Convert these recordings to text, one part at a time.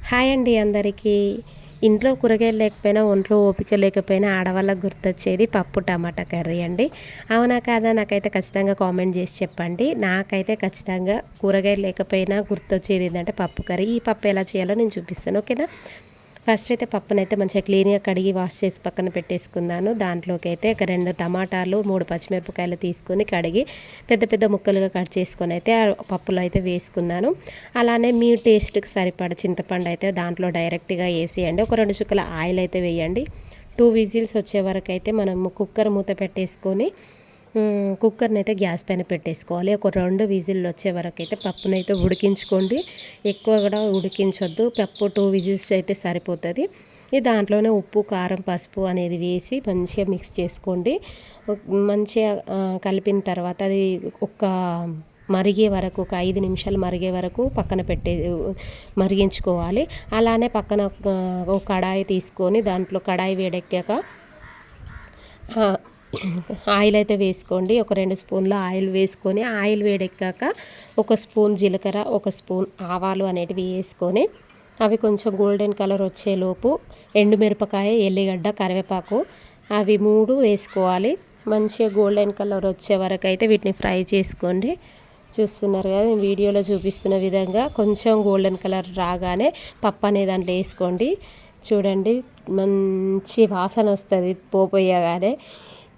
Hi అండి అందరికీ. ఇంట్లో కూరగాయలు లేకపోయినా, ఒంట్లో ఓపిక లేకపోయినా ఆడవాళ్ళకి గుర్తొచ్చేది పప్పు టమాటా కర్రీ అండి. అవునా కాదా? నాకైతే ఖచ్చితంగా కామెంట్ చేసి చెప్పండి. నాకైతే ఖచ్చితంగా కూరగాయలు లేకపోయినా గుర్తొచ్చేది ఏంటంటే పప్పు కర్రీ. ఈ పప్పు ఎలా చేయాలో నేను చూపిస్తాను, ఓకేనా? ఫస్ట్ అయితే పప్పునైతే మంచిగా క్లీన్గా కడిగి వాష్ చేసి పక్కన పెట్టేసుకున్నాను. దాంట్లోకి అయితే ఒక 2 టమాటాలు, 3 పచ్చిమిరపకాయలు తీసుకొని కడిగి పెద్ద పెద్ద ముక్కలుగా కట్ చేసుకొని అయితే ఆ పప్పులో అయితే వేసుకున్నాను. అలానే మీ టేస్ట్కి సరిపడ చింతపండు అయితే దాంట్లో డైరెక్ట్గా వేసేయండి. ఒక 2 చుక్కల ఆయిల్ అయితే వేయండి. 2 విజిల్స్ వచ్చే వరకు అయితే మనము కుక్కర్ మూత పెట్టేసుకొని కుక్కర్ని అయితే గ్యాస్ పైన పెట్టేసుకోవాలి. ఒక 2 విజిల్లు వచ్చే వరకు అయితే పప్పునైతే ఉడికించుకోండి. ఎక్కువ కూడా ఉడికించొద్దు. పప్పు 2 విజిల్స్ అయితే సరిపోతుంది. దాంట్లోనే ఉప్పు, కారం, పసుపు అనేది వేసి మంచిగా మిక్స్ చేసుకోండి. మంచిగా కలిపిన తర్వాత అది ఒక మరిగే వరకు, ఒక 5 నిమిషాలు మరిగే వరకు పక్కన మరిగించుకోవాలి. అలానే పక్కన ఒక కడాయి తీసుకొని దాంట్లో కడాయి వేడెక్కాక ఆయిల్ అయితే వేసుకోండి. ఒక 2 స్పూన్ల ఆయిల్ వేసుకొని ఆయిల్ వేడెక్కాక ఒక స్పూన్ జీలకర్ర, ఒక స్పూన్ ఆవాలు అనేటివి వేసుకొని అవి కొంచెం గోల్డెన్ కలర్ వచ్చేలోపు ఎండుమిరపకాయ, ఎల్లిగడ్డ, కరివేపాకు అవి 3 వేసుకోవాలి. మంచిగా గోల్డెన్ కలర్ వచ్చే వరకు అయితే వీటిని ఫ్రై చేసుకోండి. చూస్తున్నారు కదా, వీడియోలో చూపిస్తున్న విధంగా కొంచెం గోల్డెన్ కలర్ రాగానే పప్పు అనే దాంట్లో వేసుకోండి. చూడండి, మంచి వాసన వస్తుంది పోపోయగానే.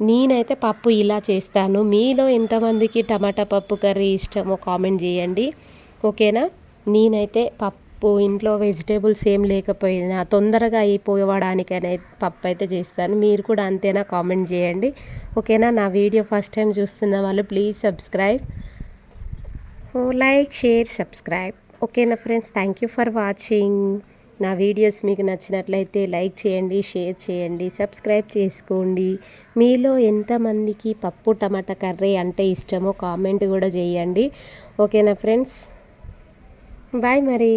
నేనైతే పప్పు ఇలా చేస్తాను. మీలో ఎంతమందికి టమాటా పప్పు కర్రీ ఇష్టమో కామెంట్ చేయండి, ఓకేనా? నేనైతే పప్పు ఇంట్లో వెజిటేబుల్స్ ఏం లేకపోయినా తొందరగా అయిపోవడానికనే పప్పు అయితే చేస్తాను. మీరు కూడా అంతేనా? కామెంట్ చేయండి, ఓకేనా? నా వీడియో ఫస్ట్ టైం చూస్తున్న వాళ్ళు please subscribe, like, share, subscribe, ఓకేనా friends? Thank you for watching. నా వీడియోస్ మీకు నచ్చినట్లయితే లైక్ చేయండి, షేర్ చేయండి, సబ్స్క్రైబ్ చేసుకోండి. మీలో ఎంతమందికి పప్పు టమాటా కర్రీ అంటే ఇష్టమో కామెంట్ కూడా చేయండి, ఓకేనా ఫ్రెండ్స్? బాయ్ మరి.